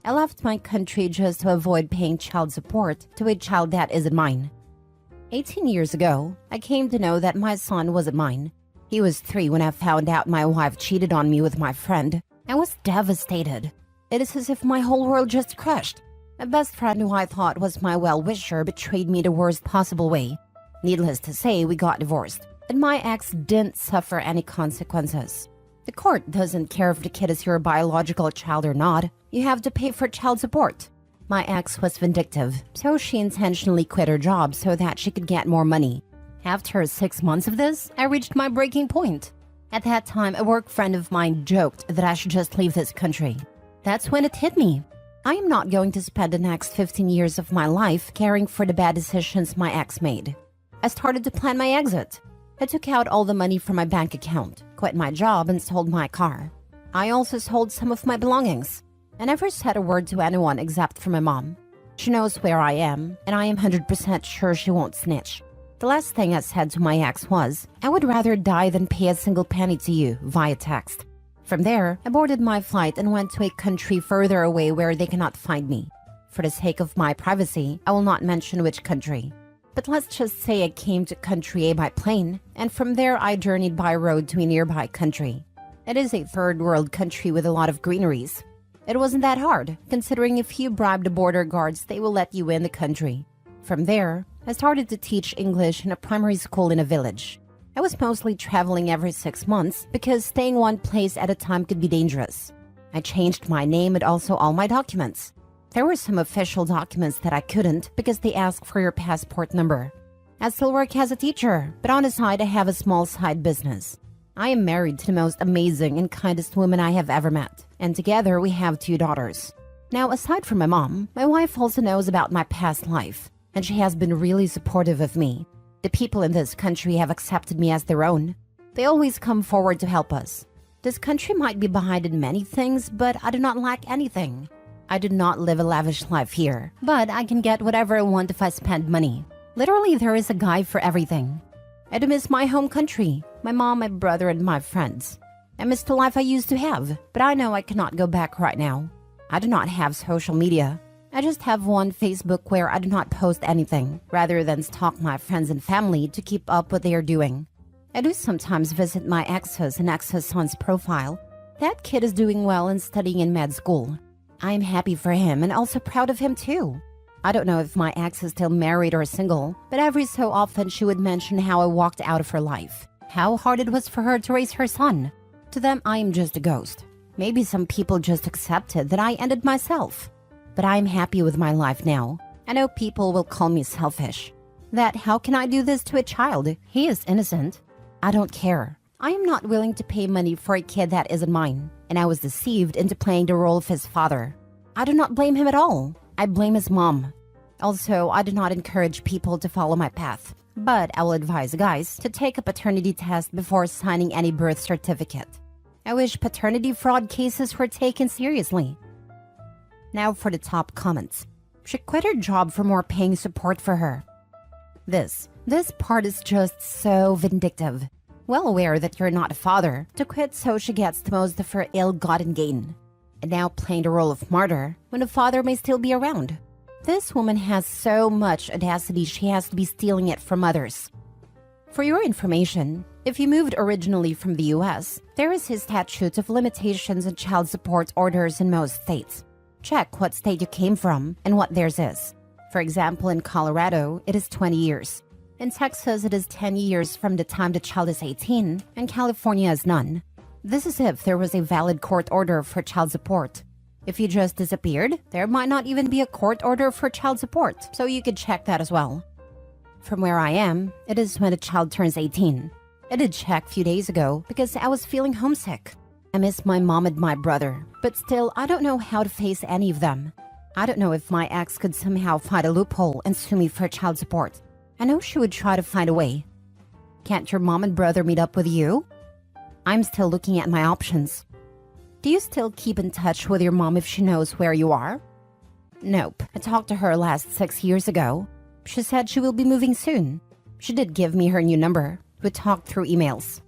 I left my country just to avoid paying child support to a child that isn't mine. 18 years ago, I came to know that my son wasn't mine. He was 3 when I found out my wife cheated on me with my friend. I was devastated. It is as if my whole world just crashed. My best friend, who I thought was my well-wisher, betrayed me the worst possible way. Needless to say, we got divorced, and my ex didn't suffer any consequences. The court doesn't care if the kid is your biological child or not. You have to pay for child support. My ex was vindictive, so she intentionally quit her job so that she could get more money. After 6 months of this, I reached my breaking point. At that time, a work friend of mine joked that I should just leave this country. That's when it hit me. I am not going to spend the next 15 years of my life caring for the bad decisions my ex made. I started to plan my exit. I took out all the money from my bank account, quit my job, and sold my car. I also sold some of my belongings. I never said a word to anyone except for my mom. She knows where I am, and I am 100% sure she won't snitch. The last thing I said to my ex was, "I would rather die than pay a single penny to you," via text. From there, I boarded my flight and went to a country further away where they cannot find me. For the sake of my privacy, I will not mention which country. But let's just say I came to country A by plane, and from there I journeyed by road to a nearby country. It is a third world country with a lot of greeneries. It wasn't that hard, considering if you bribe the border guards, they will let you in the country. From there, I started to teach English in a primary school in a village. I was mostly traveling every 6 months because staying one place at a time could be dangerous. I changed my name and also all my documents. There were some official documents that I couldn't because they ask for your passport number. I still work as a teacher, but on the side I have a small side business. I am married to the most amazing and kindest woman I have ever met, and together we have 2 daughters. Now, aside from my mom, my wife also knows about my past life, and she has been really supportive of me. The people in this country have accepted me as their own. They always come forward to help us. This country might be behind in many things, but I do not lack anything. I do not live a lavish life here, but I can get whatever I want if I spend money. Literally, there is a guy for everything. I do miss my home country, my mom, my brother, and my friends. I miss the life I used to have, but I know I cannot go back right now. I do not have social media. I just have one Facebook where I do not post anything, rather than stalk my friends and family to keep up what they are doing. I do sometimes visit my ex's and ex's son's profile. That kid is doing well and studying in med school. I am happy for him and also proud of him too. I don't know if my ex is still married or single, but every so often she would mention how I walked out of her life, how hard it was for her to raise her son. To them, I am just a ghost. Maybe some people just accepted that I ended myself. But I am happy with my life now. I know people will call me selfish. That how can I do this to a child? He is innocent. I don't care. I am not willing to pay money for a kid that isn't mine, and I was deceived into playing the role of his father. I do not blame him at all. I blame his mom. Also, I do not encourage people to follow my path, but I will advise guys to take a paternity test before signing any birth certificate. I wish paternity fraud cases were taken seriously. Now for the top comments. She quit her job for more paying support for her. This part is just so vindictive. Well aware that you're not a father, to quit so she gets the most of her ill-gotten gain. And now playing the role of martyr when the father may still be around. This woman has so much audacity she has to be stealing it from others. For your information, if you moved originally from the US, there is a statute of limitations on child support orders in most states. Check what state you came from and what theirs is. For example, in Colorado, it is 20 years. In Texas, it is 10 years from the time the child is 18, and California is none. This is if there was a valid court order for child support. If you just disappeared, there might not even be a court order for child support, so you could check that as well. From where I am, it is when the child turns 18. I did check a few days ago because I was feeling homesick. I miss my mom and my brother, but still, I don't know how to face any of them. I don't know if my ex could somehow find a loophole and sue me for child support. I know she would try to find a way. Can't your mom and brother meet up with you? I'm still looking at my options. Do you still keep in touch with your mom if she knows where you are? Nope. I talked to her last 6 years ago. She said she will be moving soon. She did give me her new number. We talked through emails.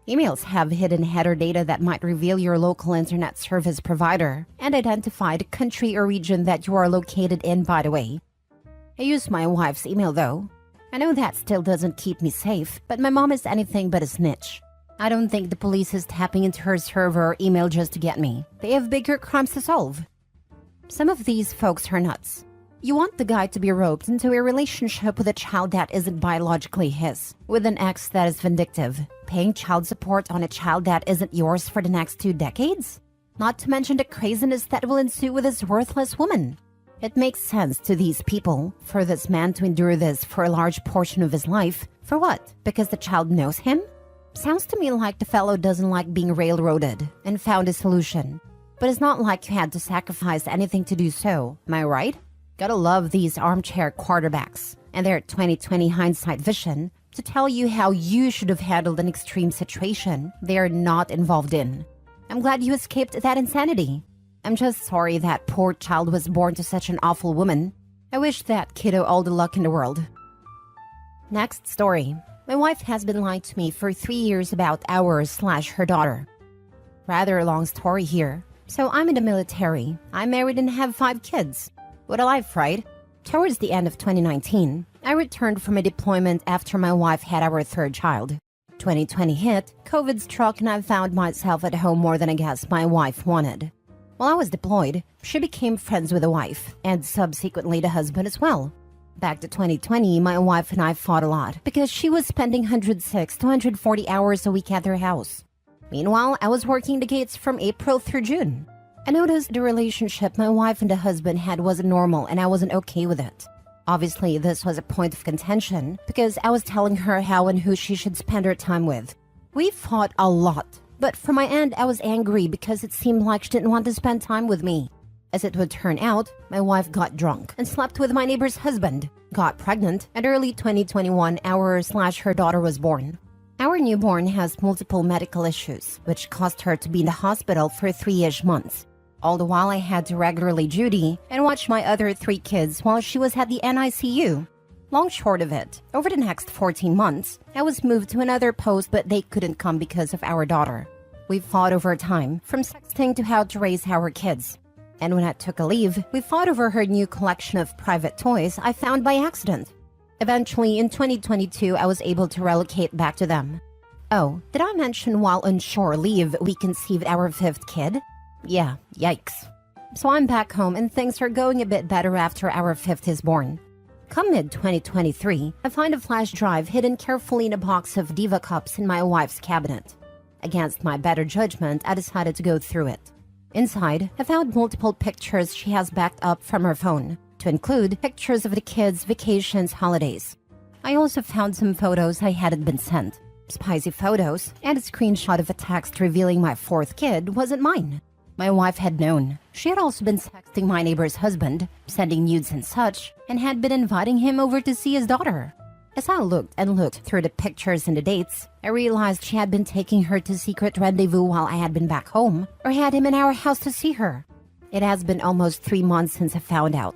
Emails have hidden header data that might reveal your local internet service provider and identify the country or region that you are located in, by the way. I use my wife's email though. I know that still doesn't keep me safe, but my mom is anything but a snitch. I don't think the police is tapping into her server or email just to get me. They have bigger crimes to solve. Some of these folks are nuts. You want the guy to be roped into a relationship with a child that isn't biologically his, with an ex that is vindictive, paying child support on a child that isn't yours for the next 2 decades? Not to mention the craziness that will ensue with this worthless woman. It makes sense to these people for this man to endure this for a large portion of his life. For what? Because the child knows him? Sounds to me like the fellow doesn't like being railroaded and found a solution. But it's not like you had to sacrifice anything to do so, am I right? Gotta love these armchair quarterbacks and their 2020 hindsight vision to tell you how you should have handled an extreme situation they are not involved in. I'm glad you escaped that insanity. I'm just sorry that poor child was born to such an awful woman. I wish that kiddo all the luck in the world. Next story. My wife has been lying to me for 3 years about her daughter. Rather a long story here. So I'm in the military. I'm married and have 5 kids. What a life, right? Towards the end of 2019, I returned from a deployment after my wife had our 3rd child. 2020 hit, COVID struck, and I found myself at home more than I guess my wife wanted. While I was deployed, she became friends with the wife, and subsequently the husband as well. Back to 2020, my wife and I fought a lot because she was spending 106 to 140 hours a week at their house. Meanwhile, I was working the gates from April through June. I noticed the relationship my wife and the husband had wasn't normal, and I wasn't okay with it. Obviously, this was a point of contention because I was telling her how and who she should spend her time with. We fought a lot, but from my end, I was angry because it seemed like she didn't want to spend time with me. As it would turn out, my wife got drunk and slept with my neighbor's husband, got pregnant, and early 2021, her daughter was born. Our newborn has multiple medical issues, which caused her to be in the hospital for 3-ish months. All the while I had to regularly duty and watch my other 3 kids while she was at the NICU. Long short of it, over the next 14 months, I was moved to another post, but they couldn't come because of our daughter. We fought over time, from sexting to how to raise our kids. And when I took a leave, we fought over her new collection of private toys I found by accident. Eventually, in 2022, I was able to relocate back to them. Oh, did I mention while on shore leave, we conceived our 5th kid? Yeah, yikes. So I'm back home and things are going a bit better after our 5th is born. Come mid-2023, I find a flash drive hidden carefully in a box of Diva cups in my wife's cabinet. Against my better judgment, I decided to go through it. Inside, I found multiple pictures she has backed up from her phone, to include pictures of the kids' vacations, holidays. I also found some photos I hadn't been sent. Spicy photos, and a screenshot of a text revealing my 4th kid wasn't mine. My wife had known. She had also been sexting my neighbor's husband, sending nudes and such, and had been inviting him over to see his daughter. As I looked and looked through the pictures and the dates, I realized she had been taking her to secret rendezvous while I had been back home, or had him in our house to see her. It has been almost 3 months since I found out.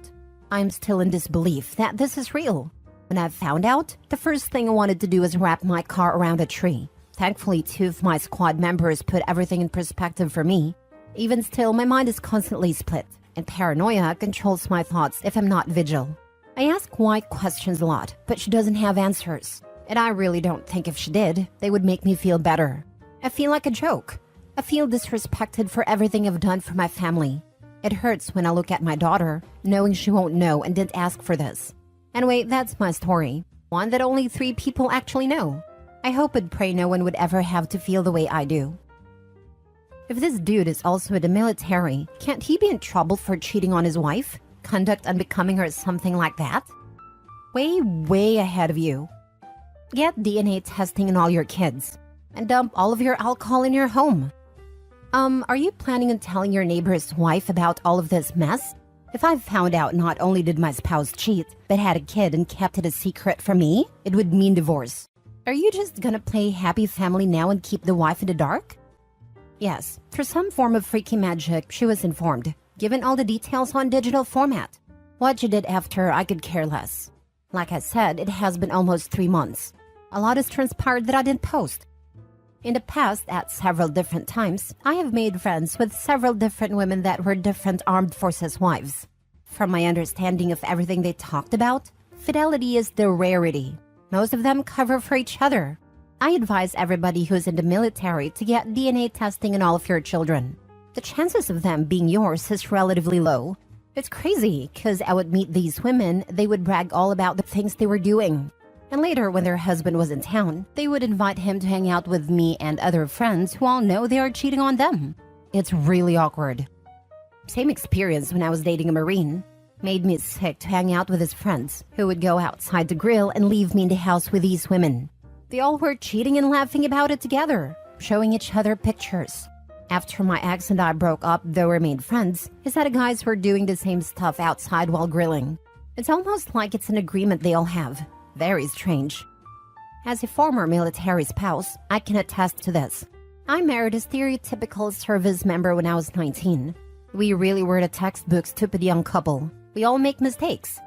I'm still in disbelief that this is real. When I found out, the first thing I wanted to do was wrap my car around a tree. Thankfully, 2 of my squad members put everything in perspective for me. Even still, my mind is constantly split, and paranoia controls my thoughts if I'm not vigil. I ask why questions a lot, but she doesn't have answers. And I really don't think if she did, they would make me feel better. I feel like a joke. I feel disrespected for everything I've done for my family. It hurts when I look at my daughter, knowing she won't know and didn't ask for this. Anyway, that's my story. One that only 3 people actually know. I hope and pray no one would ever have to feel the way I do. If this dude is also in the military, can't he be in trouble for cheating on his wife? Conduct unbecoming or something like that? Way ahead of you. Get DNA testing on all your kids. And dump all of your alcohol in your home. Are you planning on telling your neighbor's wife about all of this mess? If I found out not only did my spouse cheat, but had a kid and kept it a secret from me, it would mean divorce. Are you just gonna play happy family now and keep the wife in the dark? Yes, through some form of freaky magic, she was informed, given all the details on digital format. What she did after, I could care less. Like I said, it has been almost 3 months. A lot has transpired that I didn't post. In the past, at several different times, I have made friends with several different women that were different armed forces wives. From my understanding of everything they talked about, fidelity is the rarity. Most of them cover for each other. I advise everybody who's in the military to get DNA testing on all of your children. The chances of them being yours is relatively low. It's crazy, because I would meet these women, they would brag all about the things they were doing. And later, when their husband was in town, they would invite him to hang out with me and other friends who all know they are cheating on them. It's really awkward. Same experience when I was dating a Marine. Made me sick to hang out with his friends, who would go outside to grill and leave me in the house with these women. They all were cheating and laughing about it together, showing each other pictures. After my ex and I broke up, though we remained friends, his other guys were doing the same stuff outside while grilling. It's almost like it's an agreement they all have. Very strange. As a former military spouse, I can attest to this. I married a stereotypical service member when I was 19. We really were the textbook stupid young couple. We all make mistakes.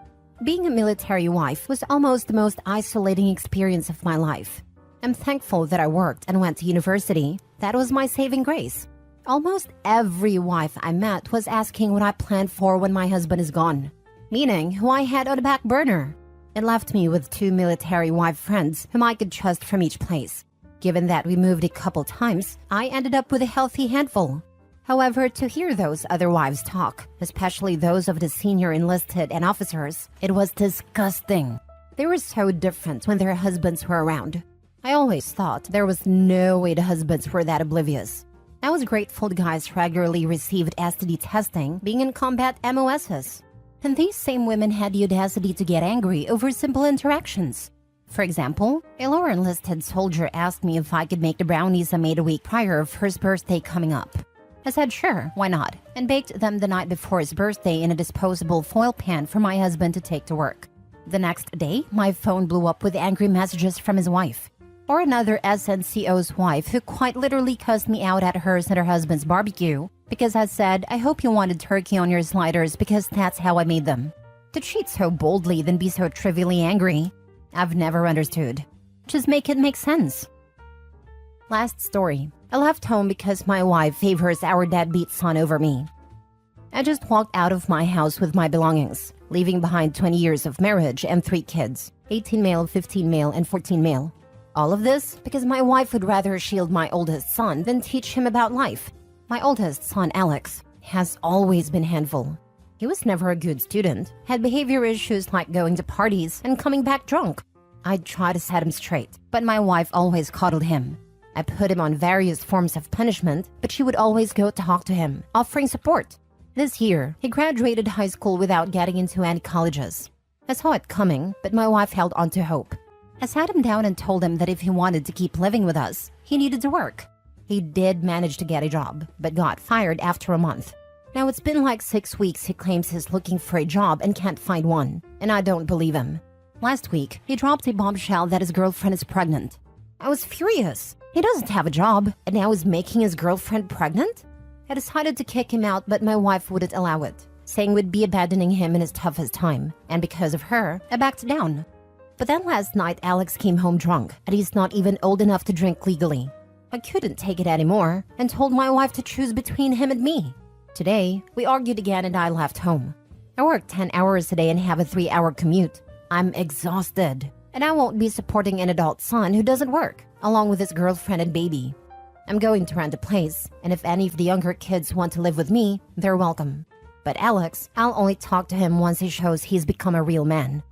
Being a military wife was almost the most isolating experience of my life. I'm thankful that I worked and went to university. That was my saving grace. Almost every wife I met was asking what I planned for when my husband is gone, meaning who I had on the back burner. It left me with 2 military wife friends whom I could trust from each place. Given that we moved a couple times, I ended up with a healthy handful. However, to hear those other wives talk, especially those of the senior enlisted and officers, it was disgusting. They were so different when their husbands were around. I always thought there was no way the husbands were that oblivious. I was grateful the guys regularly received STD testing, being in combat MOSs. And these same women had the audacity to get angry over simple interactions. For example, a lower enlisted soldier asked me if I could make the brownies I made a week prior of his birthday coming up. I said sure, why not, and baked them the night before his birthday in a disposable foil pan for my husband to take to work. The next day, my phone blew up with angry messages from his wife. Or another SNCO's wife who quite literally cussed me out at hers and her husband's barbecue because I said, I hope you wanted turkey on your sliders because that's how I made them. To cheat so boldly then be so trivially angry, I've never understood. Just make it make sense. Last story. I left home because my wife favors our deadbeat son over me. I just walked out of my house with my belongings, leaving behind 20 years of marriage and 3 kids, 18 male, 15 male, and 14 male. All of this because my wife would rather shield my oldest son than teach him about life. My oldest son, Alex, has always been a handful. He was never a good student, had behavior issues like going to parties and coming back drunk. I'd try to set him straight, but my wife always coddled him. I put him on various forms of punishment, but she would always go talk to him, offering support. This year, he graduated high school without getting into any colleges. I saw it coming, but my wife held on to hope. I sat him down and told him that if he wanted to keep living with us, he needed to work. He did manage to get a job, but got fired after a month. Now it's been like 6 weeks he claims he's looking for a job and can't find one, and I don't believe him. Last week, he dropped a bombshell that his girlfriend is pregnant. I was furious. He doesn't have a job, and now he's making his girlfriend pregnant? I decided to kick him out, but my wife wouldn't allow it, saying we'd be abandoning him in his toughest time, and because of her, I backed down. But then last night, Alex came home drunk, and he's not even old enough to drink legally. I couldn't take it anymore, and told my wife to choose between him and me. Today, we argued again and I left home. I work 10 hours a day and have a 3-hour commute. I'm exhausted, and I won't be supporting an adult son who doesn't work, along with his girlfriend and baby. I'm going to rent a place, and if any of the younger kids want to live with me, they're welcome. But Alex, I'll only talk to him once he shows he's become a real man.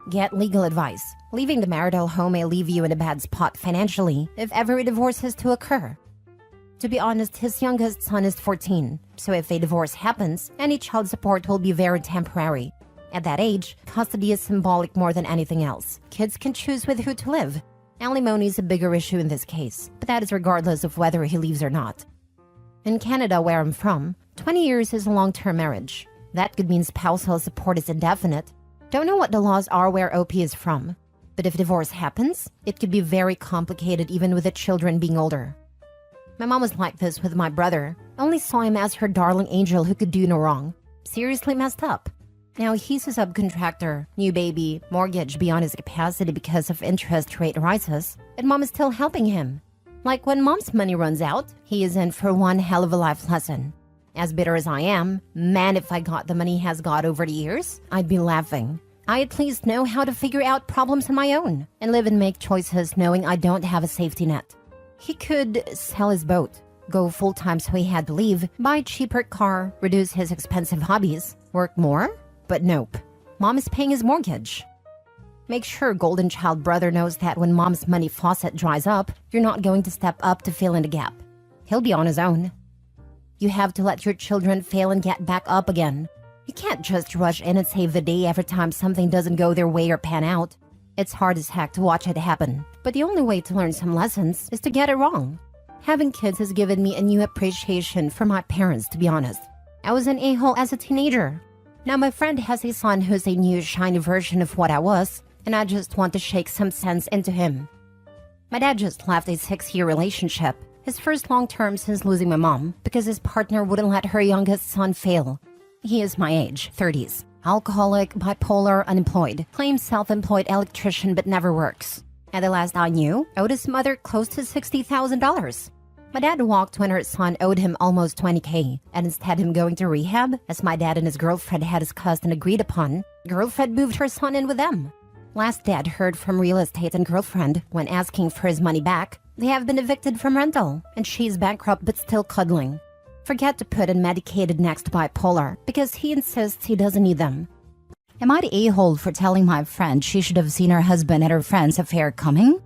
Get legal advice. Leaving the marital home may leave you in a bad spot financially if ever a divorce is to occur. To be honest, his youngest son is 14, so if a divorce happens, any child support will be very temporary. At that age, custody is symbolic more than anything else. Kids can choose with who to live. Alimony is a bigger issue in this case, but that is regardless of whether he leaves or not. In Canada, where I'm from, 20 years is a long-term marriage. That could mean spousal support is indefinite. Don't know what the laws are where OP is from. But if divorce happens, it could be very complicated even with the children being older. My mom was like this with my brother. Only saw him as her darling angel who could do no wrong. Seriously messed up. Now he's a subcontractor, new baby, mortgage beyond his capacity because of interest rate rises, and mom is still helping him. Like when mom's money runs out, he is in for one hell of a life lesson. As bitter as I am, man, if I got the money he has got over the years, I'd be laughing. I at least know how to figure out problems on my own and live and make choices knowing I don't have a safety net. He could sell his boat, go full-time so he had to leave, buy a cheaper car, reduce his expensive hobbies, work more, but nope. Mom is paying his mortgage. Make sure golden child brother knows that when mom's money faucet dries up, you're not going to step up to fill in the gap. He'll be on his own. You have to let your children fail and get back up again. You can't just rush in and save the day every time something doesn't go their way or pan out. It's hard as heck to watch it happen, but the only way to learn some lessons is to get it wrong. Having kids has given me a new appreciation for my parents, to be honest. I was an a-hole as a teenager. Now my friend has a son who's a new, shiny version of what I was, and I just want to shake some sense into him. My dad just left a 6-year relationship, his first long-term since losing my mom, because his partner wouldn't let her youngest son fail. He is my age, 30s, alcoholic, bipolar, unemployed, claims self-employed electrician but never works. At the last I knew, owed his mother close to $60,000. My dad walked when her son owed him almost $20K, and instead of him going to rehab, as my dad and his girlfriend had discussed and agreed upon, girlfriend moved her son in with them. Last dad heard from real estate and girlfriend when asking for his money back. They have been evicted from rental, and she's bankrupt but still cuddling. Forget to put in medicated next to bipolar, because he insists he doesn't need them. Am I the a-hole for telling my friend she should have seen her husband and her friend's affair coming?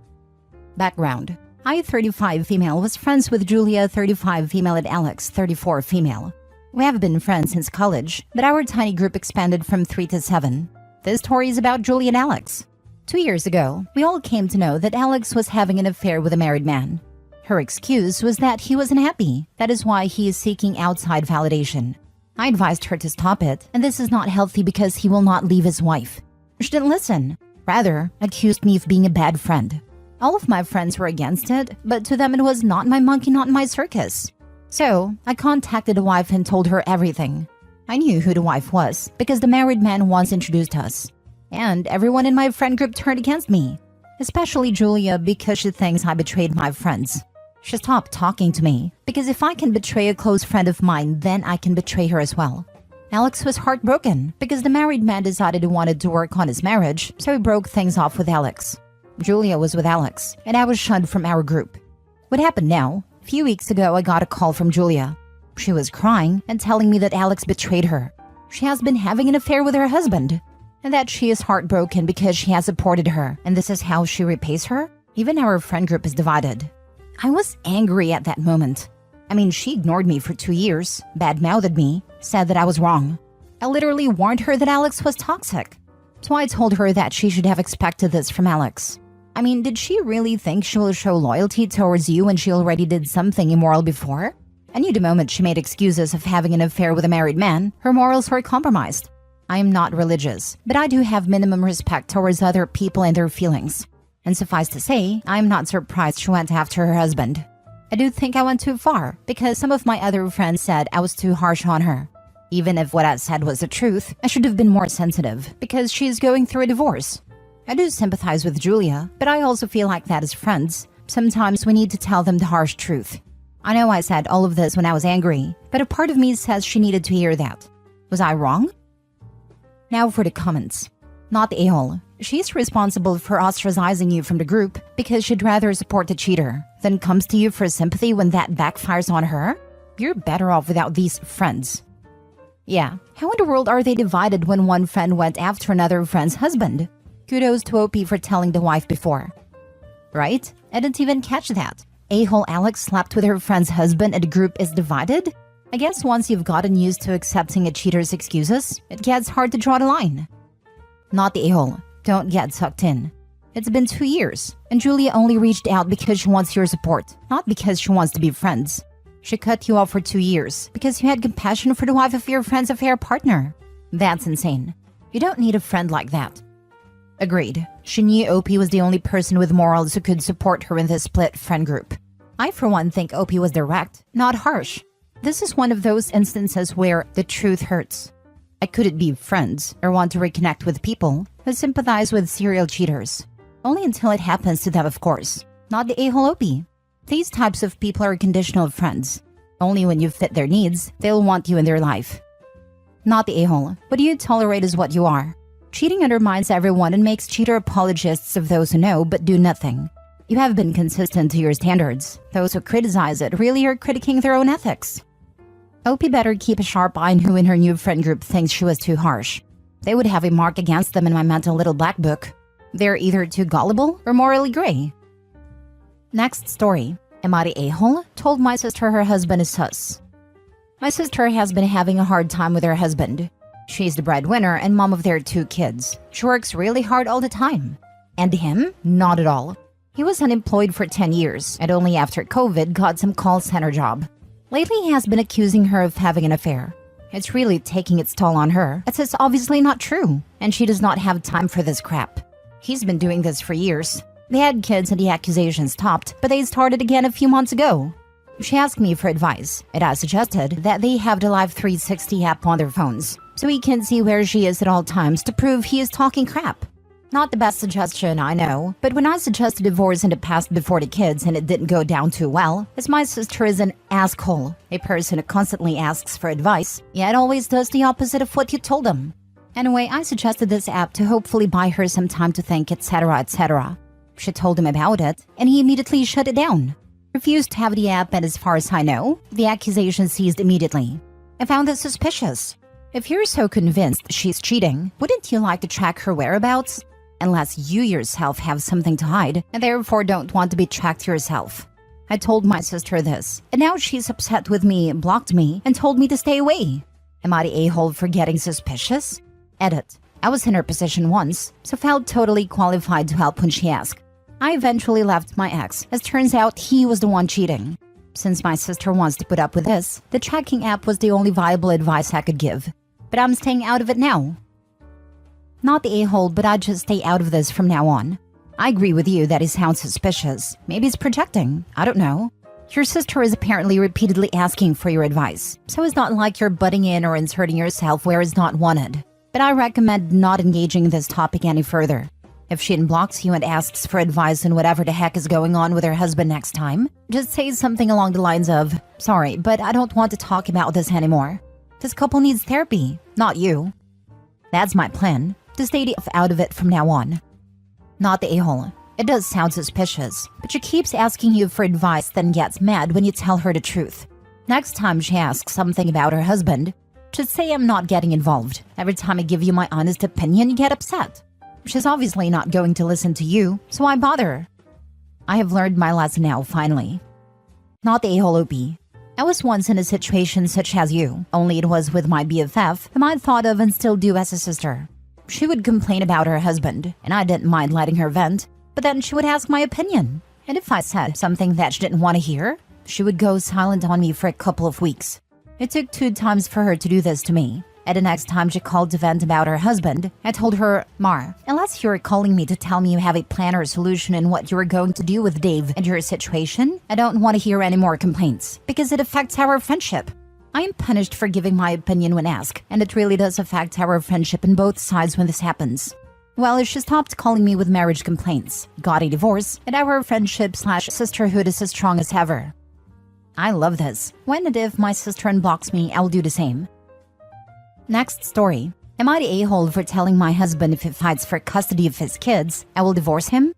Background. I, 35 female, was friends with Julia, 35 female, and Alex, 34 female. We have been friends since college, but our tiny group expanded from 3 to 7. This story is about Julia and Alex. 2 years ago, we all came to know that Alex was having an affair with a married man. Her excuse was that he was unhappy. That is why he is seeking outside validation. I advised her to stop it, and this is not healthy because he will not leave his wife. She didn't listen. Rather, accused me of being a bad friend. All of my friends were against it, but to them it was not my monkey, not my circus. So, I contacted the wife and told her everything. I knew who the wife was, because the married man once introduced us. And everyone in my friend group turned against me. Especially Julia, because she thinks I betrayed my friends. She stopped talking to me, because if I can betray a close friend of mine, then I can betray her as well. Alex was heartbroken, because the married man decided he wanted to work on his marriage, so he broke things off with Alex. Julia was with Alex, and I was shunned from our group. What happened now? A few weeks ago, I got a call from Julia. She was crying and telling me that Alex betrayed her. She has been having an affair with her husband, and that she is heartbroken because she has supported her, and this is how she repays her? Even our friend group is divided. I was angry at that moment. I mean, she ignored me for 2 years, bad-mouthed me, said that I was wrong. I literally warned her that Alex was toxic. So I told her that she should have expected this from Alex. I mean, did she really think she will show loyalty towards you when she already did something immoral before? I knew the moment she made excuses of having an affair with a married man, her morals were compromised. I am not religious, but I do have minimum respect towards other people and their feelings. And suffice to say, I am not surprised she went after her husband. I do think I went too far, because some of my other friends said I was too harsh on her. Even if what I said was the truth, I should have been more sensitive, because she is going through a divorce. I do sympathize with Julia, but I also feel like that as friends. Sometimes we need to tell them the harsh truth. I know I said all of this when I was angry, but a part of me says she needed to hear that. Was I wrong? Now for the comments. Not the a-hole. She's responsible for ostracizing you from the group because she'd rather support the cheater than comes to you for sympathy when that backfires on her. You're better off without these friends. Yeah, how in the world are they divided when one friend went after another friend's husband? Kudos to OP for telling the wife before. Right? I didn't even catch that. A-hole Alex slept with her friend's husband and the group is divided? I guess once you've gotten used to accepting a cheater's excuses, it gets hard to draw the line. Not the a-hole. Don't get sucked in. It's been 2 years, and Julia only reached out because she wants your support, not because she wants to be friends. She cut you off for 2 years because you had compassion for the wife of your friend's affair partner. That's insane. You don't need a friend like that. Agreed. She knew OP was the only person with morals who could support her in this split friend group. I, for one, think OP was direct, not harsh. This is one of those instances where the truth hurts. I couldn't be friends or want to reconnect with people who sympathize with serial cheaters. Only until it happens to them, of course. Not the a-hole OP. These types of people are conditional friends. Only when you fit their needs, they'll want you in their life. Not the a-hole. What you tolerate is what you are. Cheating undermines everyone and makes cheater apologists of those who know but do nothing. You have been consistent to your standards. Those who criticize it really are critiquing their own ethics. OP better keep a sharp eye on who in her new friend group thinks she was too harsh. They would have a mark against them in my mental little black book. They're either too gullible or morally gray. Next story. Am I the a-hole? Told my sister her husband is sus. My sister has been having a hard time with her husband. She's the breadwinner and mom of their 2 kids. She works really hard all the time. And him? Not at all. He was unemployed for 10 years and only after COVID got some call center job. Lately he has been accusing her of having an affair. It's really taking its toll on her, as it's obviously not true, and she does not have time for this crap. He's been doing this for years. They had kids and the accusations stopped, but they started again a few months ago. She asked me for advice, and I suggested that they have the Live 360 app on their phones, so he can see where she is at all times to prove he is talking crap. Not the best suggestion, I know, but when I suggested divorce in the past before the kids and it didn't go down too well, as my sister is an asshole, a person who constantly asks for advice, yet always does the opposite of what you told them. Anyway, I suggested this app to hopefully buy her some time to think, etc., etc. She told him about it, and he immediately shut it down. Refused to have the app, and as far as I know, the accusation ceased immediately. I found this suspicious. If you're so convinced she's cheating, wouldn't you like to track her whereabouts? Unless you yourself have something to hide, and therefore don't want to be tracked yourself. I told my sister this, and now she's upset with me, blocked me, and told me to stay away. Am I the a-hole for getting suspicious? Edit. I was in her position once, so felt totally qualified to help when she asked. I eventually left my ex, as turns out he was the one cheating. Since my sister wants to put up with this, the tracking app was the only viable advice I could give. But I'm staying out of it now. Not the a-hole, but I'd just stay out of this from now on. I agree with you that he sounds suspicious. Maybe he's projecting. I don't know. Your sister is apparently repeatedly asking for your advice, so it's not like you're butting in or inserting yourself where it's not wanted. But I recommend not engaging in this topic any further. If she unblocks you and asks for advice on whatever the heck is going on with her husband next time, just say something along the lines of, "Sorry, but I don't want to talk about this anymore. This couple needs therapy, not you." That's my plan, to stay out of it from now on. Not the a-hole. It does sound suspicious, but she keeps asking you for advice, then gets mad when you tell her the truth. Next time she asks something about her husband, just say I'm not getting involved. Every time I give you my honest opinion, you get upset. She's obviously not going to listen to you, so why bother? I have learned my lesson now, finally. Not the a-hole OP. I was once in a situation such as you, only it was with my BFF, whom I thought of and still do as a sister. She would complain about her husband, and I didn't mind letting her vent, but then she would ask my opinion. And if I said something that she didn't want to hear, she would go silent on me for a couple of weeks. It took 2 times for her to do this to me. And the next time she called to vent about her husband, I told her, "Mar, unless you're calling me to tell me you have a plan or solution in what you're going to do with Dave and your situation, I don't want to hear any more complaints, because it affects our friendship. I am punished for giving my opinion when asked, and it really does affect our friendship on both sides when this happens." Well, she stopped calling me with marriage complaints, got a divorce, and our friendship/sisterhood is as strong as ever. I love this. When and if my sister unblocks me, I'll do the same. Next story. Am I the a-hole for telling my husband if he fights for custody of his kids, I will divorce him?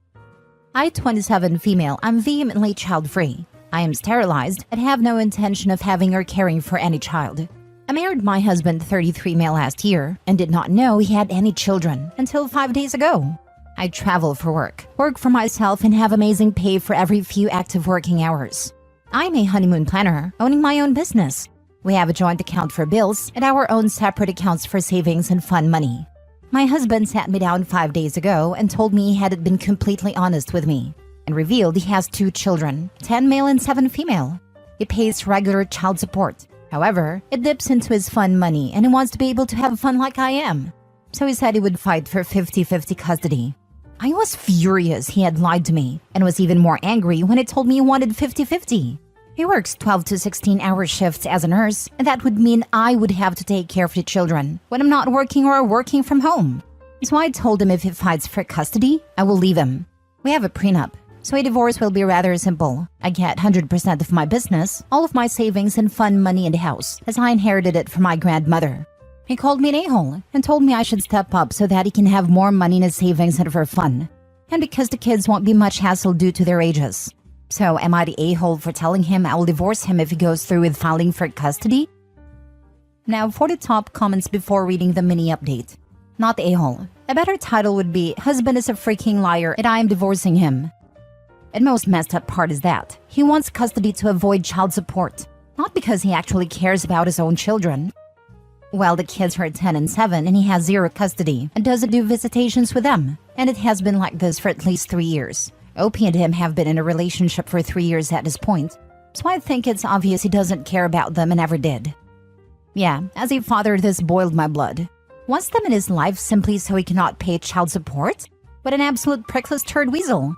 I, 27 female, I'm vehemently child-free. I am sterilized and have no intention of having or caring for any child. I married my husband, 33 male, last year and did not know he had any children until 5 days ago. I travel for work for myself, and have amazing pay for every few active working hours. I'm a honeymoon planner, owning my own business. We have a joint account for bills and our own separate accounts for savings and fun money. My husband sat me down 5 days ago and told me he hadn't been completely honest with me, and revealed he has 2 children, 10 male and 7 female. He pays regular child support. However, it dips into his fun money, and he wants to be able to have fun like I am. So he said he would fight for 50-50 custody. I was furious he had lied to me, and was even more angry when he told me he wanted 50-50. He works 12 to 16-hour shifts as a nurse, and that would mean I would have to take care of the children when I'm not working or working from home. So I told him if he fights for custody, I will leave him. We have a prenup. so a divorce will be rather simple. I get 100% of my business, all of my savings and fun money in the house, as I inherited it from my grandmother. He called me an a-hole and told me I should step up so that he can have more money in his savings and for fun. And because the kids won't be much hassle due to their ages. So am I the a-hole for telling him I will divorce him if he goes through with filing for custody? Now for the top comments before reading the mini update. Not the a-hole. A better title would be, husband is a freaking liar and I am divorcing him. And most messed up part is that he wants custody to avoid child support. Not because he actually cares about his own children. Well, the kids are 10 and 7 and he has zero custody and doesn't do visitations with them. And it has been like this for at least 3 years. OP and him have been in a relationship for 3 years at this point. So I think it's obvious he doesn't care about them and never did. Yeah, as a father, this boiled my blood. Wants them in his life simply so he cannot pay child support? What an absolute prickless turd weasel.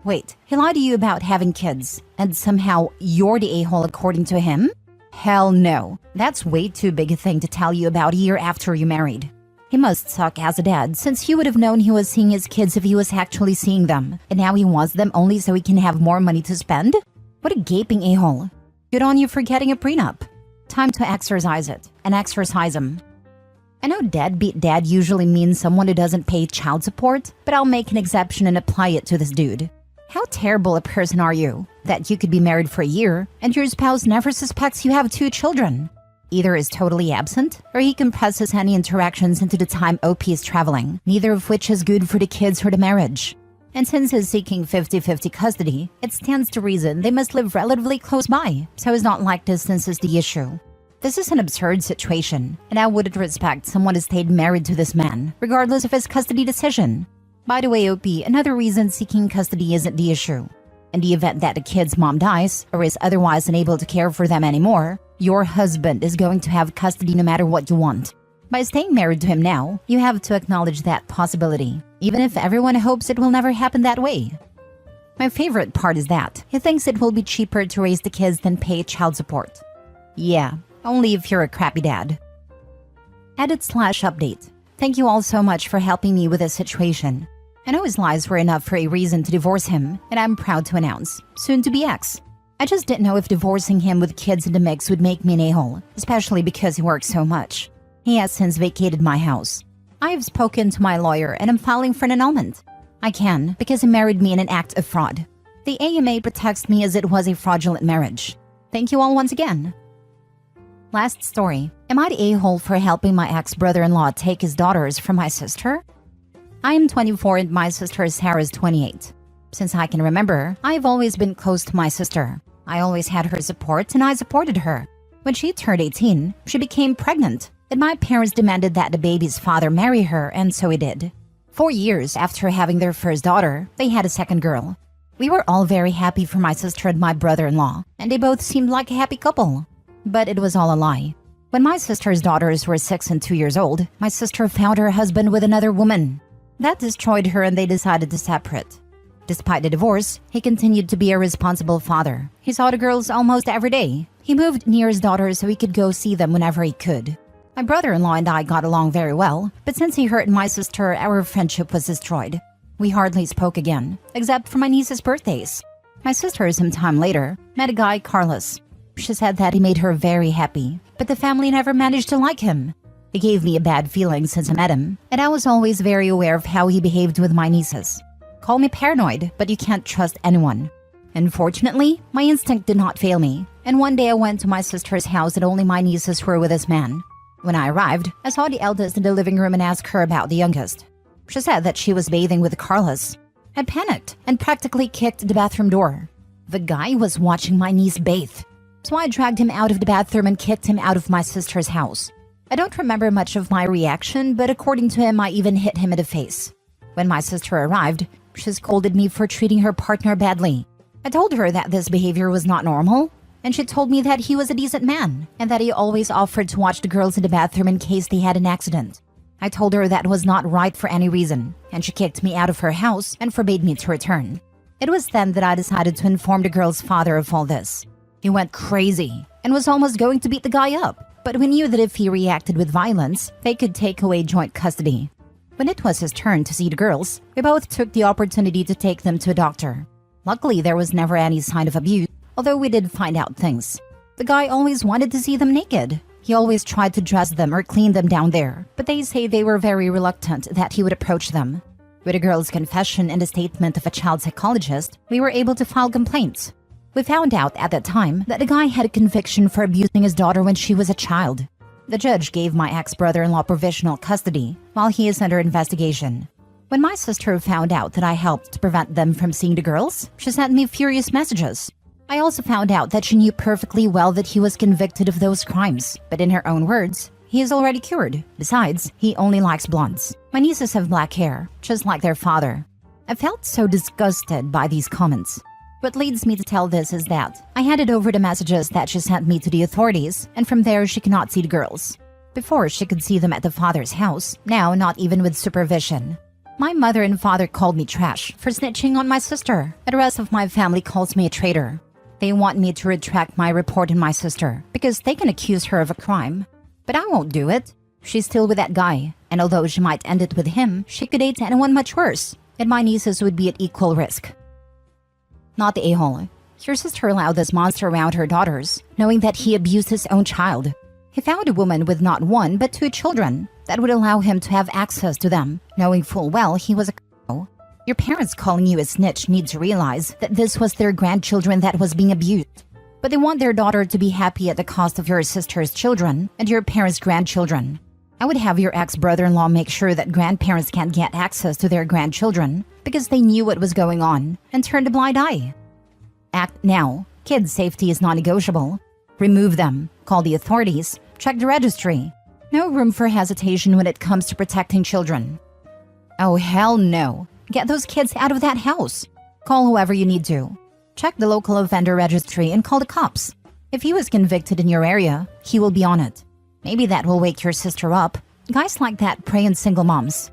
Wait, he lied to you about having kids, and somehow you're the a-hole according to him? Hell no. That's way too big a thing to tell you about a year after you married. He must suck as a dad, since he would have known he was seeing his kids if he was actually seeing them, and now he wants them only so he can have more money to spend? What a gaping a-hole. Good on you for getting a prenup. Time to exercise it, and exercise him. I know deadbeat dad usually means someone who doesn't pay child support, but I'll make an exception and apply it to this dude. How terrible a person are you, that you could be married for a year, and your spouse never suspects you have 2 children? Either is totally absent, or he compresses any interactions into the time OP is traveling, neither of which is good for the kids or the marriage. And since he's seeking 50-50 custody, it stands to reason they must live relatively close by, so it's not like distance is the issue. This is an absurd situation, and I wouldn't respect someone who stayed married to this man, regardless of his custody decision. By the way, OP, another reason seeking custody isn't the issue. In the event that the kid's mom dies, or is otherwise unable to care for them anymore, your husband is going to have custody no matter what you want. By staying married to him now, you have to acknowledge that possibility, even if everyone hopes it will never happen that way. My favorite part is that he thinks it will be cheaper to raise the kids than pay child support. Yeah. Only if you're a crappy dad. Edit/update. Thank you all so much for helping me with this situation. I know his lies were enough for a reason to divorce him, and I'm proud to announce, soon to be ex. I just didn't know if divorcing him with kids in the mix would make me an a-hole, especially because he works so much. He has since vacated my house. I have spoken to my lawyer and am filing for an annulment. I can, because he married me in an act of fraud. The AMA protects me as it was a fraudulent marriage. Thank you all once again. Last story. Am I the a-hole for helping my ex-brother-in-law take his daughters from my sister? I am 24 and my sister Sarah is 28. Since I can remember, I've always been close to my sister. I always had her support and I supported her. When she turned 18, she became pregnant, and my parents demanded that the baby's father marry her, and so he did. 4 years after having their first daughter, they had a second girl. We were all very happy for my sister and my brother-in-law, and they both seemed like a happy couple. But it was all a lie. When my sister's daughters were 6 and 2 years old, my sister found her husband with another woman. That destroyed her and they decided to separate. Despite the divorce, he continued to be a responsible father. He saw the girls almost every day. He moved near his daughters so he could go see them whenever he could. My brother-in-law and I got along very well, but since he hurt my sister, our friendship was destroyed. We hardly spoke again, except for my niece's birthdays. My sister, some time later, met a guy, Carlos. She said that he made her very happy, but the family never managed to like him. It gave me a bad feeling since I met him, and I was always very aware of how he behaved with my nieces. Call me paranoid, but you can't trust anyone. Unfortunately, my instinct did not fail me, and one day I went to my sister's house and only my nieces were with this man. When I arrived, I saw the eldest in the living room and asked her about the youngest. She said that she was bathing with Carlos. I panicked and practically kicked the bathroom door. The guy was watching my niece bathe. So I dragged him out of the bathroom and kicked him out of my sister's house. I don't remember much of my reaction, but according to him, I even hit him in the face. When my sister arrived, she scolded me for treating her partner badly. I told her that this behavior was not normal, and she told me that he was a decent man, and that he always offered to watch the girls in the bathroom in case they had an accident. I told her that was not right for any reason, and she kicked me out of her house and forbade me to return. It was then that I decided to inform the girl's father of all this. He went crazy and was almost going to beat the guy up, but we knew that if he reacted with violence, they could take away joint custody. When it was his turn to see the girls, we both took the opportunity to take them to a doctor. Luckily, there was never any sign of abuse, although we did find out things. The guy always wanted to see them naked. He always tried to dress them or clean them down there, but they say they were very reluctant that he would approach them. With a girl's confession and the statement of a child psychologist, we were able to file complaints. We found out at that time that the guy had a conviction for abusing his daughter when she was a child. The judge gave my ex-brother-in-law provisional custody while he is under investigation. When my sister found out that I helped to prevent them from seeing the girls, she sent me furious messages. I also found out that she knew perfectly well that he was convicted of those crimes, but in her own words, he is already cured. Besides, he only likes blondes. My nieces have black hair, just like their father. I felt so disgusted by these comments. What leads me to tell this is that I handed over the messages that she sent me to the authorities, and from there she cannot see the girls. Before, she could see them at the father's house, now not even with supervision. My mother and father called me trash for snitching on my sister, and the rest of my family calls me a traitor. They want me to retract my report on my sister because they can accuse her of a crime. But I won't do it. She's still with that guy, and although she might end it with him, she could date anyone much worse, and my nieces would be at equal risk. Not the a-hole. Your sister allowed this monster around her daughters, knowing that he abused his own child. He found a woman with not one but 2 children that would allow him to have access to them, knowing full well he was a c***o. Your parents calling you a snitch need to realize that this was their grandchildren that was being abused. But they want their daughter to be happy at the cost of your sister's children and your parents' grandchildren. I would have your ex-brother-in-law make sure that grandparents can't get access to their grandchildren because they knew what was going on and turned a blind eye. Act now. Kids' safety is non-negotiable. Remove them. Call the authorities. Check the registry. No room for hesitation when it comes to protecting children. Oh, hell no. Get those kids out of that house. Call whoever you need to. Check the local offender registry and call the cops. If he was convicted in your area, he will be on it. Maybe that will wake your sister up. Guys like that prey on single moms.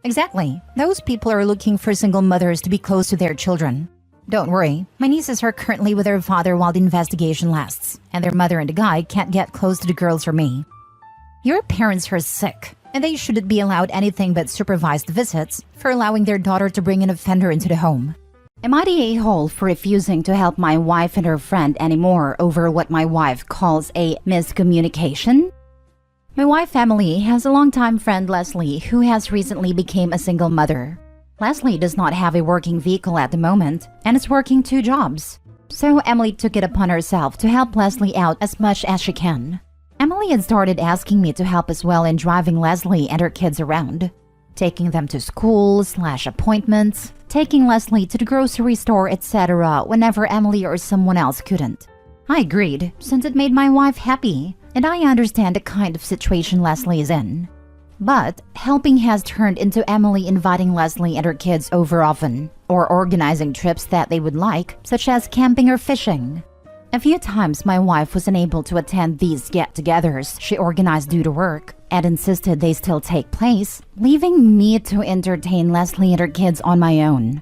Exactly. Those people are looking for single mothers to be close to their children. Don't worry, my nieces are currently with their father while the investigation lasts, and their mother and the guy can't get close to the girls or me. Your parents are sick, and they shouldn't be allowed anything but supervised visits for allowing their daughter to bring an offender into the home. Am I the a-hole for refusing to help my wife and her friend anymore over what my wife calls a miscommunication? My wife Emily has a longtime friend Leslie who has recently become a single mother. Leslie does not have a working vehicle at the moment and is working 2 jobs. So Emily took it upon herself to help Leslie out as much as she can. Emily had started asking me to help as well in driving Leslie and her kids around, taking them to school/appointments, taking Leslie to the grocery store, etc. whenever Emily or someone else couldn't. I agreed since it made my wife happy, and I understand the kind of situation Leslie is in. But helping has turned into Emily inviting Leslie and her kids over often, or organizing trips that they would like, such as camping or fishing. A few times my wife was unable to attend these get-togethers she organized due to work, and insisted they still take place, leaving me to entertain Leslie and her kids on my own.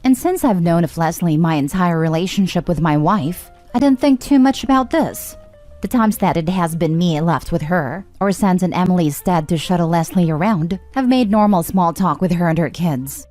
And since I've known of Leslie my entire relationship with my wife, I didn't think too much about this. The times that it has been me left with her, or sent an Emily instead to shuttle Leslie around, have made normal small talk with her and her kids.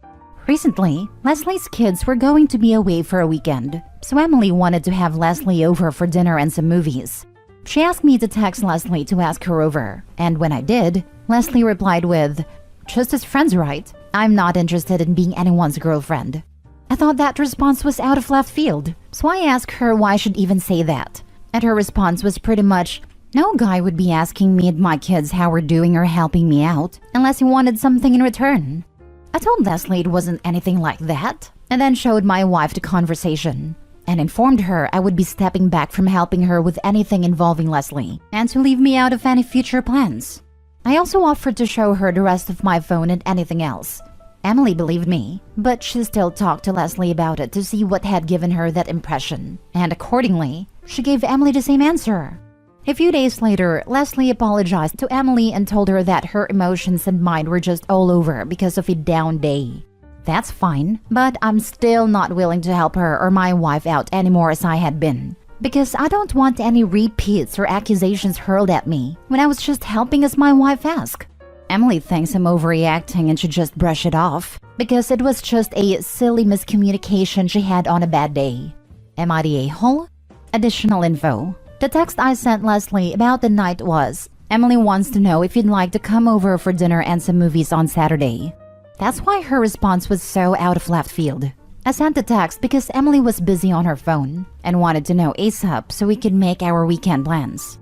Recently, Leslie's kids were going to be away for a weekend, so Emily wanted to have Leslie over for dinner and some movies. She asked me to text Leslie to ask her over, and when I did, Leslie replied with, "Just as friends, right? I'm not interested in being anyone's girlfriend." I thought that response was out of left field, so I asked her why I should even say that. And her response was pretty much, no guy would be asking me and my kids how we're doing or helping me out unless he wanted something in return. I told Leslie it wasn't anything like that, and then showed my wife the conversation, and informed her I would be stepping back from helping her with anything involving Leslie, and to leave me out of any future plans. I also offered to show her the rest of my phone and anything else. Emily believed me, but she still talked to Leslie about it to see what had given her that impression, and accordingly, she gave Emily the same answer. A few days later, Leslie apologized to Emily and told her that her emotions and mine were just all over because of a down day. That's fine, but I'm still not willing to help her or my wife out anymore as I had been, because I don't want any repeats or accusations hurled at me when I was just helping as my wife asked. Emily thinks I'm overreacting and should just brush it off, because it was just a silly miscommunication she had on a bad day. Am I the a-hole? Additional info. The text I sent Leslie about the night was, Emily wants to know if you'd like to come over for dinner and some movies on Saturday. That's why her response was so out of left field. I sent the text because Emily was busy on her phone and wanted to know ASAP so we could make our weekend plans.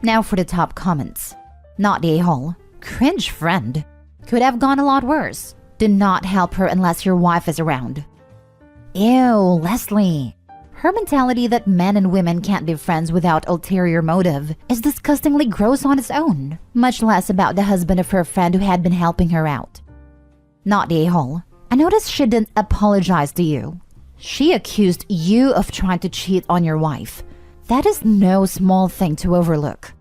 Now for the top comments. Not the a-hole. Cringe friend. Could have gone a lot worse. Do not help her unless your wife is around. Ew, Leslie. Her mentality that men and women can't be friends without ulterior motive is disgustingly gross on its own, much less about the husband of her friend who had been helping her out. Not the a-hole. I noticed she didn't apologize to you. She accused you of trying to cheat on your wife. That is no small thing to overlook.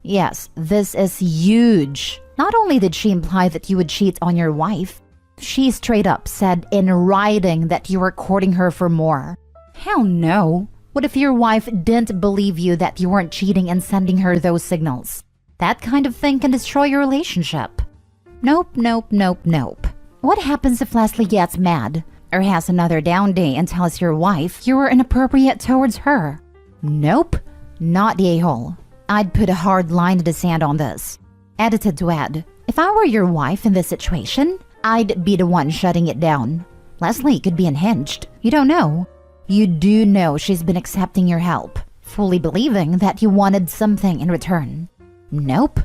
Yes, this is huge. Not only did she imply that you would cheat on your wife, she straight up said in writing that you were courting her for more. Hell no. What if your wife didn't believe you that you weren't cheating and sending her those signals? That kind of thing can destroy your relationship. Nope, nope, nope, nope. What happens if Leslie gets mad or has another down day and tells your wife you were inappropriate towards her? Nope, not the a-hole. I'd put a hard line in the sand on this. Edited to add, if I were your wife in this situation, I'd be the one shutting it down. Leslie could be unhinged. You don't know. You do know she's been accepting your help, fully believing that you wanted something in return. Nope.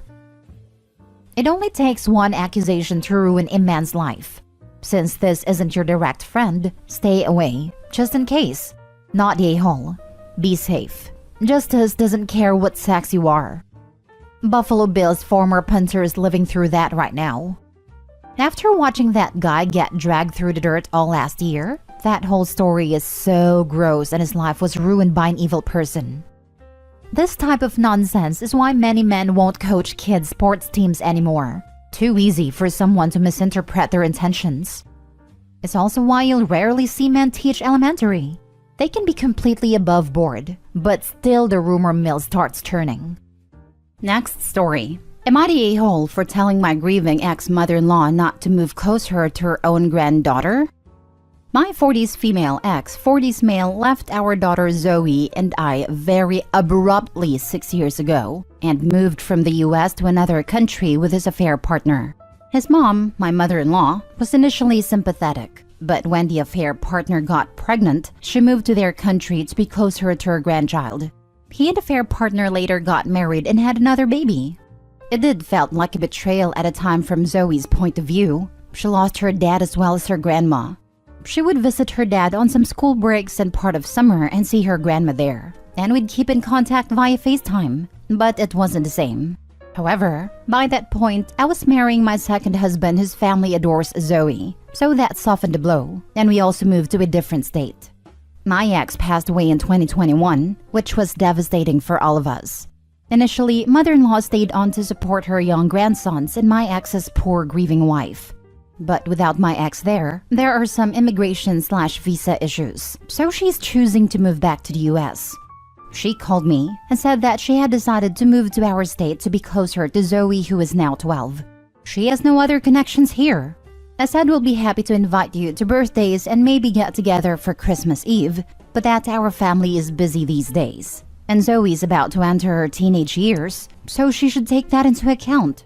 It only takes one accusation to ruin a man's life. Since this isn't your direct friend, stay away, just in case. Not the a-hole. Be safe. Justice doesn't care what sex you are. Buffalo Bills former punter is living through that right now. After watching that guy get dragged through the dirt all last year, that whole story is so gross and his life was ruined by an evil person. This type of nonsense is why many men won't coach kids' sports teams anymore. Too easy for someone to misinterpret their intentions. It's also why you'll rarely see men teach elementary. They can be completely above board, but still the rumor mill starts turning. Next story. Am I the a-hole for telling my grieving ex-mother-in-law not to move closer to her own granddaughter? My 40s female ex, 40s male left our daughter Zoe and I very abruptly 6 years ago and moved from the US to another country with his affair partner. His mom, my mother-in-law, was initially sympathetic, but when the affair partner got pregnant, she moved to their country to be closer to her grandchild. He and affair partner later got married and had another baby. It did felt like a betrayal at a time from Zoe's point of view. She lost her dad as well as her grandma. She would visit her dad on some school breaks and part of summer and see her grandma there. And we'd keep in contact via FaceTime, but it wasn't the same. However, by that point, I was marrying my second husband whose family adores Zoe, so that softened the blow, and we also moved to a different state. My ex passed away in 2021, which was devastating for all of us. Initially, mother-in-law stayed on to support her young grandsons and my ex's poor grieving wife. But without my ex there are some immigration/visa issues, so she's choosing to move back to the US. She called me and said that she had decided to move to our state to be closer to Zoe, who is now 12. She has no other connections here. I said we'll be happy to invite you to birthdays and maybe get together for Christmas Eve, but that our family is busy these days. And Zoe's about to enter her teenage years, so she should take that into account.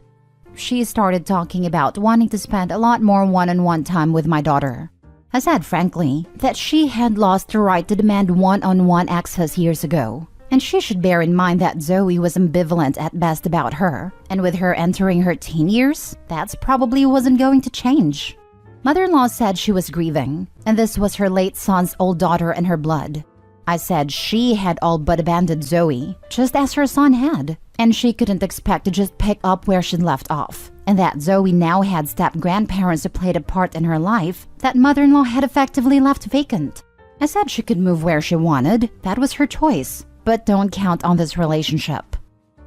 She started talking about wanting to spend a lot more one-on-one time with my daughter. I said frankly that she had lost the right to demand one-on-one access years ago, and she should bear in mind that Zoe was ambivalent at best about her, and with her entering her teen years, that's probably wasn't going to change. Mother-in-law said she was grieving, and this was her late son's old daughter in her blood. I said she had all but abandoned Zoe, just as her son had, and she couldn't expect to just pick up where she'd left off, and that Zoe now had step-grandparents who played a part in her life that mother-in-law had effectively left vacant. I said she could move where she wanted, that was her choice, but don't count on this relationship.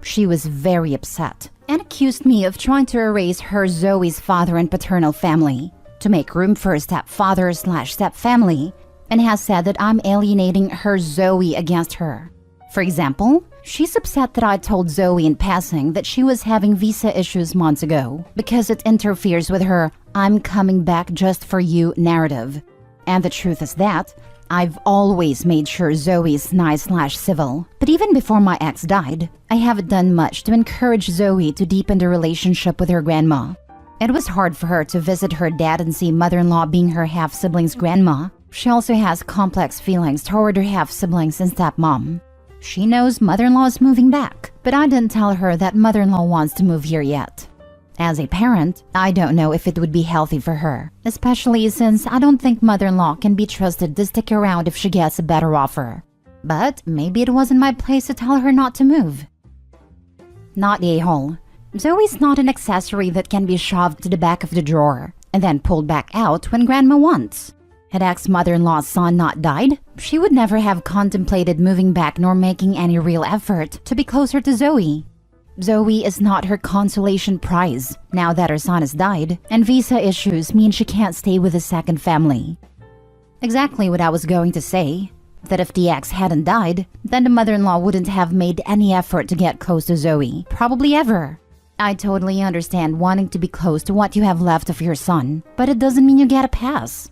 She was very upset and accused me of trying to erase her Zoe's father and paternal family to make room for a stepfather/stepfamily, and has said that I'm alienating her Zoe against her. For example, she's upset that I told Zoe in passing that she was having visa issues months ago because it interferes with her "I'm coming back just for you" narrative. And the truth is that I've always made sure Zoe's nice/civil. But even before my ex died, I haven't done much to encourage Zoe to deepen the relationship with her grandma. It was hard for her to visit her dad and see mother-in-law being her half-sibling's grandma. She also has complex feelings toward her half-siblings and stepmom. She knows mother-in-law is moving back, but I didn't tell her that mother-in-law wants to move here yet. As a parent, I don't know if it would be healthy for her, especially since I don't think mother-in-law can be trusted to stick around if she gets a better offer. But maybe it wasn't my place to tell her not to move. Not a-hole. Zoe's not an accessory that can be shoved to the back of the drawer and then pulled back out when grandma wants. Had ex-mother-in-law's son not died, she would never have contemplated moving back nor making any real effort to be closer to Zoe. Zoe is not her consolation prize now that her son has died, and visa issues mean she can't stay with a second family. Exactly what I was going to say, that if the ex hadn't died, then the mother-in-law wouldn't have made any effort to get close to Zoe, probably ever. I totally understand wanting to be close to what you have left of your son, but it doesn't mean you get a pass.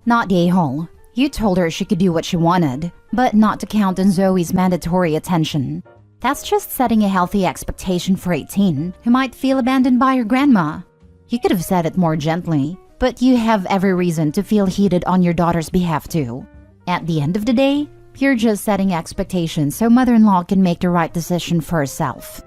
Not the a-hole. You told her she could do what she wanted, but not to count on Zoe's mandatory attention. That's just setting a healthy expectation for 18, who might feel abandoned by her grandma. You could have said it more gently, but you have every reason to feel heated on your daughter's behalf too. At the end of the day, you're just setting expectations so mother-in-law can make the right decision for herself.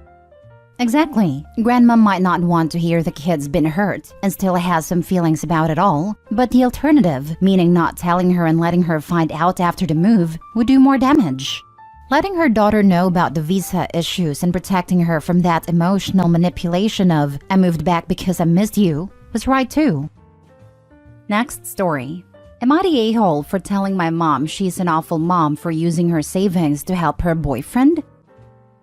Exactly. Grandma might not want to hear the kid's been hurt and still has some feelings about it all, but the alternative, meaning not telling her and letting her find out after the move, would do more damage. Letting her daughter know about the visa issues and protecting her from that emotional manipulation of "I moved back because I missed you" was right too. Next story. Am I the a-hole for telling my mom she's an awful mom for using her savings to help her boyfriend?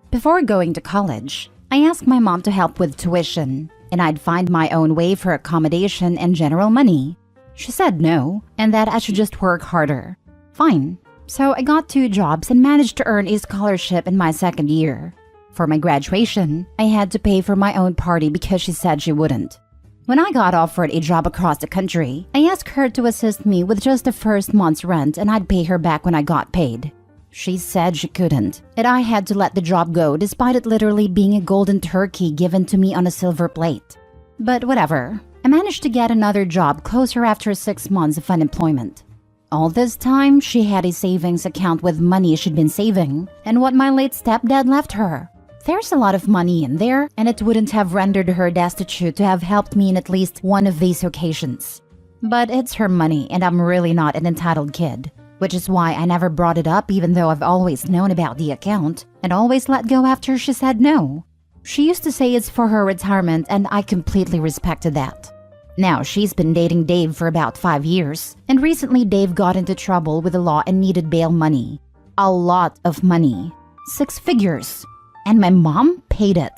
Before going to college, I asked my mom to help with tuition, and I'd find my own way for accommodation and general money. She said no, and that I should just work harder. Fine. So I got 2 jobs and managed to earn a scholarship in my second year. For my graduation, I had to pay for my own party because she said she wouldn't. When I got offered a job across the country, I asked her to assist me with just the first month's rent and I'd pay her back when I got paid. She said she couldn't, and I had to let the job go despite it literally being a golden turkey given to me on a silver plate. But whatever, I managed to get another job closer after 6 months of unemployment. All this time, she had a savings account with money she'd been saving and what my late stepdad left her. There's a lot of money in there, and it wouldn't have rendered her destitute to have helped me in at least one of these occasions. But it's her money, and I'm really not an entitled kid, which is why I never brought it up even though I've always known about the account and always let go after she said no. She used to say it's for her retirement, and I completely respected that. Now, she's been dating Dave for about 5 years, and recently Dave got into trouble with the law and needed bail money. A lot of money. 6 figures. And my mom paid it.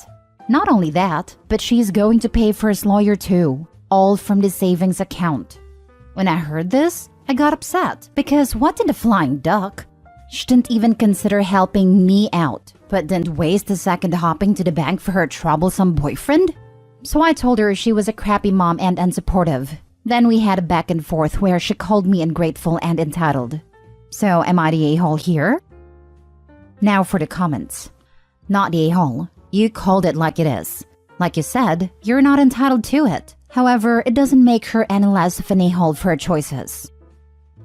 Not only that, but she's going to pay for his lawyer too, all from the savings account. When I heard this, I got upset because what in the flying duck? She didn't even consider helping me out, but didn't waste a second hopping to the bank for her troublesome boyfriend? So I told her she was a crappy mom and unsupportive. Then we had a back and forth where she called me ungrateful and entitled. So am I the a-hole here? Now for the comments. Not the a-hole. You called it like it is. Like you said, you're not entitled to it. However, it doesn't make her any less of an a-hole for her choices.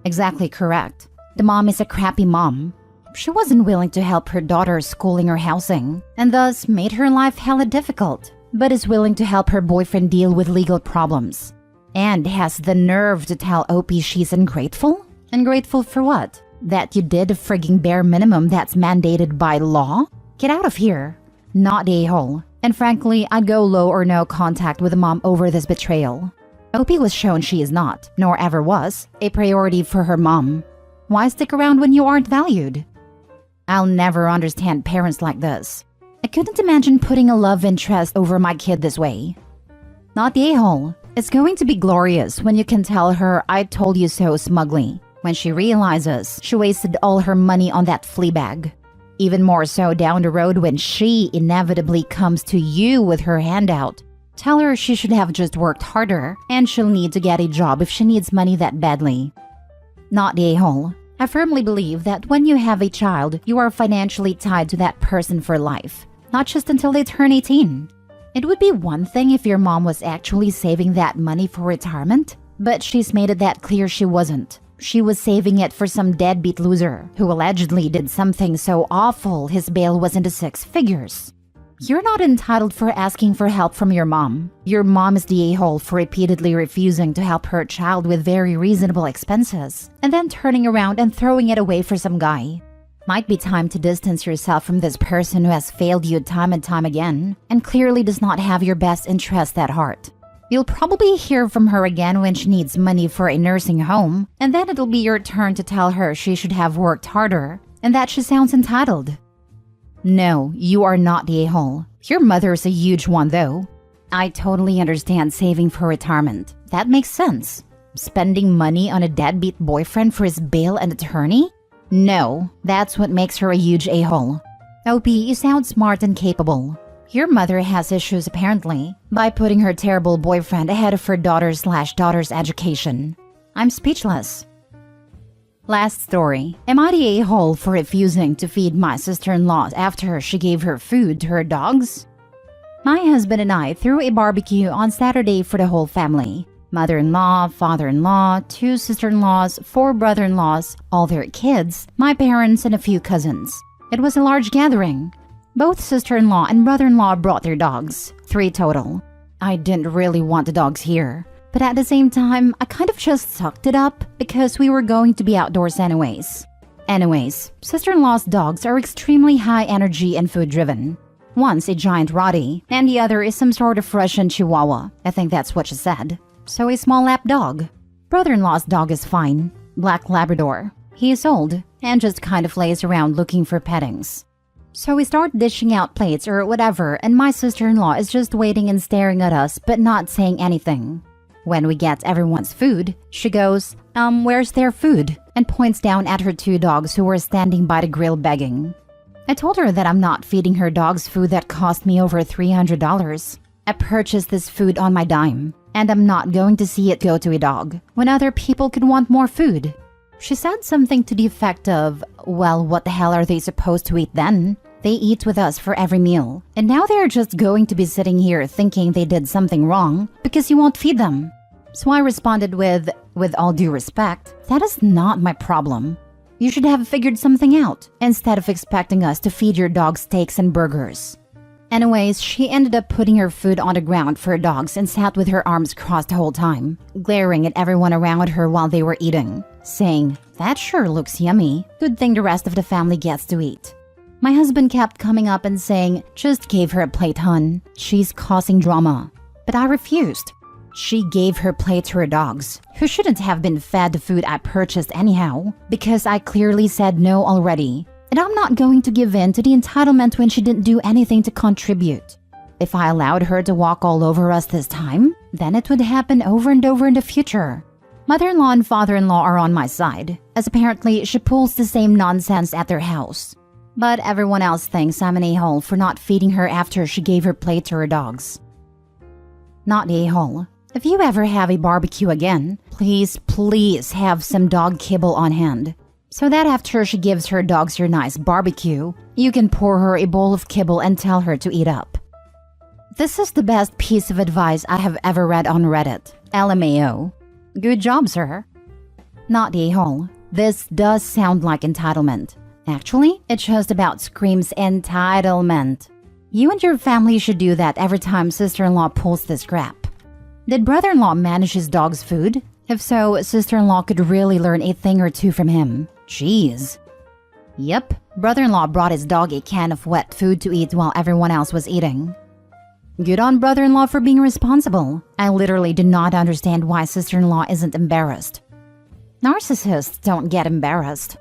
Exactly correct. The mom is a crappy mom. She wasn't willing to help her daughter's schooling or housing, and thus made her life hella difficult, but is willing to help her boyfriend deal with legal problems. And has the nerve to tell Opie she's ungrateful? Ungrateful for what? That you did a frigging bare minimum that's mandated by law? Get out of here. Not the a-hole. And frankly, I'd go low or no contact with the mom over this betrayal. Opie was shown she is not, nor ever was, a priority for her mom. Why stick around when you aren't valued? I'll never understand parents like this. I couldn't imagine putting a love interest over my kid this way. Not the a-hole. It's going to be glorious when you can tell her "I told you so" smugly, when she realizes she wasted all her money on that flea bag. Even more so down the road when she inevitably comes to you with her hand out. Tell her she should have just worked harder and she'll need to get a job if she needs money that badly. Not the a-hole. I firmly believe that when you have a child, you are financially tied to that person for life, not just until they turn 18. It would be one thing if your mom was actually saving that money for retirement, but she's made it that clear she wasn't. She was saving it for some deadbeat loser who allegedly did something so awful his bail was into 6 figures. You're not entitled for asking for help from your mom. Your mom is the a-hole for repeatedly refusing to help her child with very reasonable expenses, and then turning around and throwing it away for some guy. Might be time to distance yourself from this person who has failed you time and time again, and clearly does not have your best interest at heart. You'll probably hear from her again when she needs money for a nursing home, and then it'll be your turn to tell her she should have worked harder, and that she sounds entitled. No, you are not the a-hole. Your mother's a huge one, though. I totally understand saving for retirement. That makes sense. Spending money on a deadbeat boyfriend for his bail and attorney? No, that's what makes her a huge a-hole. OP, you sound smart and capable. Your mother has issues apparently, by putting her terrible boyfriend ahead of her daughter's education. I'm speechless. Last story. Am I the a-hole for refusing to feed my sister-in-law after she gave her food to her dogs? My husband and I threw a barbecue on Saturday for the whole family. Mother-in-law, father-in-law, 2 sister-in-laws, 4 brother-in-laws, all their kids, my parents, and a few cousins. It was a large gathering. Both sister-in-law and brother-in-law brought their dogs, 3 total. I didn't really want the dogs here, but at the same time, I kind of just sucked it up because we were going to be outdoors anyways. Sister-in-law's dogs are extremely high energy and food-driven. One's a giant Rottie, and the other is some sort of Russian Chihuahua. I think that's what she said. So a small lap dog. Brother-in-law's dog is fine. Black Labrador. He is old, and just kind of lays around looking for pettings. So we start dishing out plates or whatever, and my sister-in-law is just waiting and staring at us but not saying anything. When we get everyone's food, she goes, where's their food? And points down at her 2 dogs who were standing by the grill begging. I told her that I'm not feeding her dogs food that cost me over $300. I purchased this food on my dime, and I'm not going to see it go to a dog when other people could want more food. She said something to the effect of, well, what the hell are they supposed to eat then? They eat with us for every meal, and now they're just going to be sitting here thinking they did something wrong because you won't feed them. So I responded with all due respect, that is not my problem. You should have figured something out instead of expecting us to feed your dog steaks and burgers. Anyways, she ended up putting her food on the ground for her dogs and sat with her arms crossed the whole time, glaring at everyone around her while they were eating, saying, that sure looks yummy. Good thing the rest of the family gets to eat. My husband kept coming up and saying, just gave her a plate, hun. She's causing drama. But I refused. She gave her plate to her dogs, who shouldn't have been fed the food I purchased anyhow, because I clearly said no already. And I'm not going to give in to the entitlement when she didn't do anything to contribute. If I allowed her to walk all over us this time, then it would happen over and over in the future. Mother-in-law and father-in-law are on my side, as apparently she pulls the same nonsense at their house. But everyone else thinks I'm an a-hole for not feeding her after she gave her plate to her dogs. Not the a-hole. If you ever have a barbecue again, please have some dog kibble on hand, so that after she gives her dogs your nice barbecue, you can pour her a bowl of kibble and tell her to eat up. This is the best piece of advice I have ever read on Reddit. LMAO. Good job, sir. Not the a-hole. This does sound like entitlement. Actually, it just about screams entitlement. You and your family should do that every time sister-in-law pulls this crap. Did brother-in-law manage his dog's food? If so, sister-in-law could really learn a thing or two from him. Jeez. Yep, brother-in-law brought his dog a can of wet food to eat while everyone else was eating. Good on brother-in-law for being responsible. I literally do not understand why sister-in-law isn't embarrassed. Narcissists don't get embarrassed.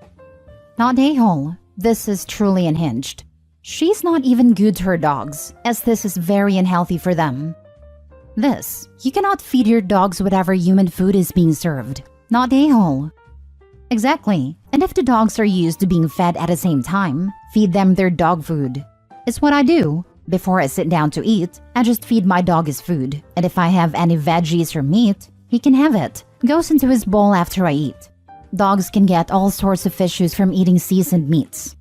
Not a-hole. This is truly unhinged. She's not even good to her dogs, as this is very unhealthy for them. You cannot feed your dogs whatever human food is being served. Not a-hole. Exactly. And if the dogs are used to being fed at the same time, feed them their dog food. It's what I do. Before I sit down to eat, I just feed my dog his food, and if I have any veggies or meat, he can have it. Goes into his bowl after I eat. Dogs can get all sorts of issues from eating seasoned meats.